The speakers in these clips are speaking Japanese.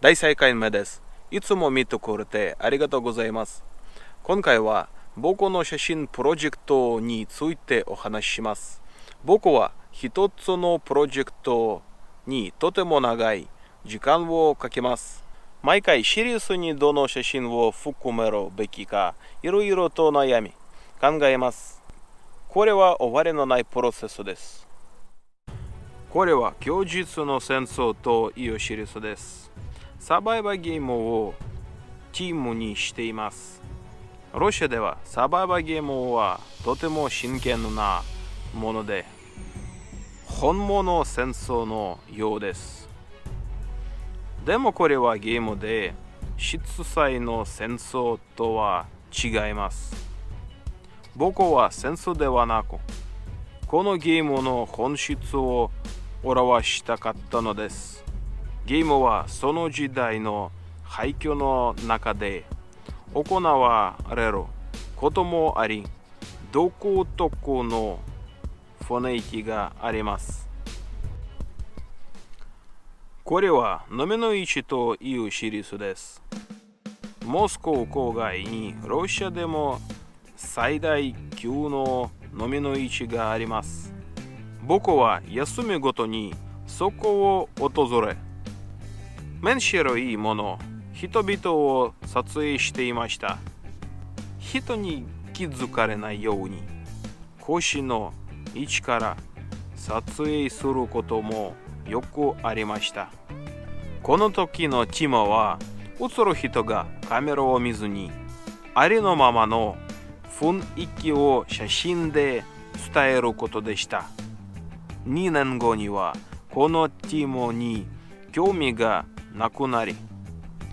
大再開目です。いつも見てくれてありがとうございます。今回は僕の写真プロジェクトについてお話しします。僕は一つのプロジェクトにとても長い時間をかけます。毎回シリーズにどの写真を含めるべきかいろいろと悩み考えます。これは終わりのないプロセスです。これは供述の戦争というシリーズです。サバイバーゲームをチームにしています。ロシアではサバイバーゲームはとても真剣なもので、本物戦争のようです。でもこれはゲームで、実際の戦争とは違います。僕は戦争ではなく、このゲームの本質を表したかったのです。ゲームはその時代の背景の中で行われることもあり、独特の雰囲気があります。これは飲みの市というシリーズです。モスクワ郊外にロシアでも最大級の飲みの市があります。僕は休みごとにそこを訪れ、面白いもの、人々を撮影していました。人に気づかれないように、腰の位置から撮影することもよくありました。この時のテーマは、映る人がカメラを見ずに、ありのままの雰囲気を写真で伝えることでした。2年後には、このテーマに興味がなくなり、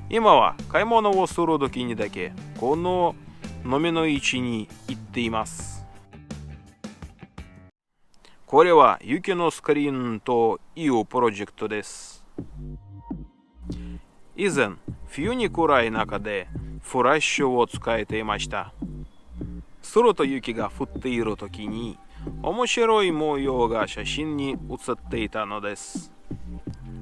今は買い物をするときにだけこの飲みの市に行っています。これは雪のスクリーンというプロジェクトです。以前、冬に暗い中でフラッシュを使えていました。すると雪が降っているときに面白い模様が写真に写っていたのです。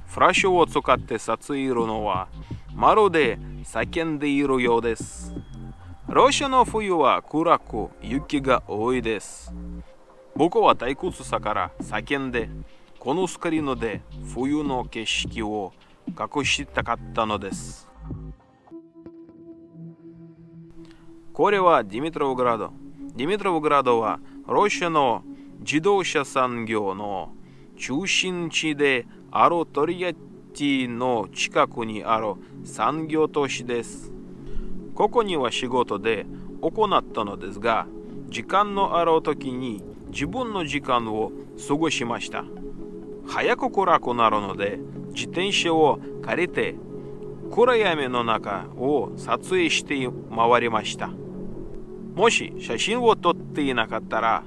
フラッシュを使って撮影するのはまるで叫んでいるようです。ロシアの冬は暗く雪が多いです。僕は退屈さから叫んで、このスクリーンで冬の景色を隠したかったのです。これはディミトロブグラド。ディミトロブグラドはロシアの自動車産業の中心地であるトリエッティの近くにある産業都市です。ここには仕事で行ったのですが、時間のある時に自分の時間を過ごしました。早く暗くなるので自転車を借りて暗闇の中を撮影して回りました。もし写真を撮っていなかったら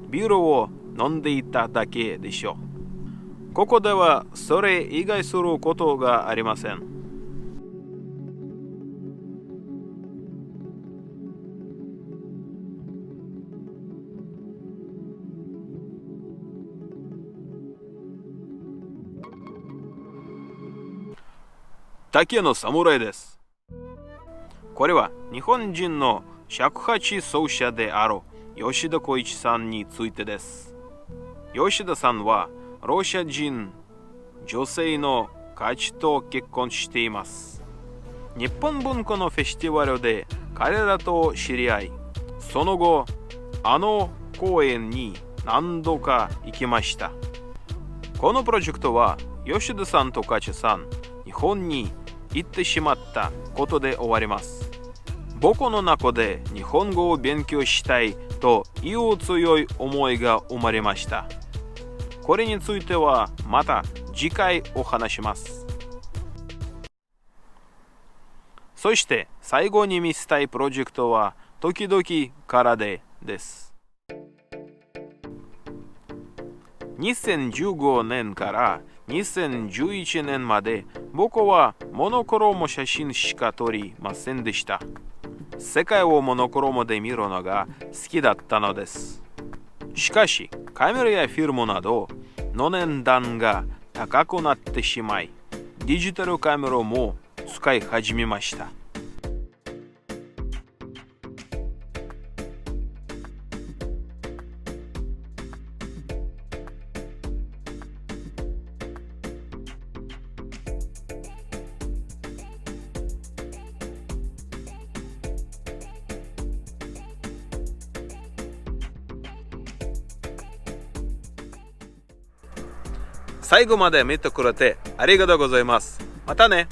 ビールを飲んでいただけでしょう。ここではそれ以外することがありません。竹の侍です。これは日本人の尺八奏者である吉田浩一さんについてです。吉田さんはロシア人女性の歌手と結婚しています。日本文化のフェスティバルで彼らと知り合い、その後あの公演に何度か行きました。このプロジェクトは吉田さんと歌手さん、日本に行ってしまったことで終わります。僕の中で日本語を勉強したいという強い思いが生まれました。これについてはまた次回お話します。そして最後に見せたいプロジェクトは時々からです。2015年から2011年まで僕はモノクローム写真しか撮りませんでした。世界をモノクロームで見るのが好きだったのです。しかしカメラやフィルムなどの値段が高くなってしまい、デジタルカメラも使い始めました。最後まで見てくれてありがとうございます。またね。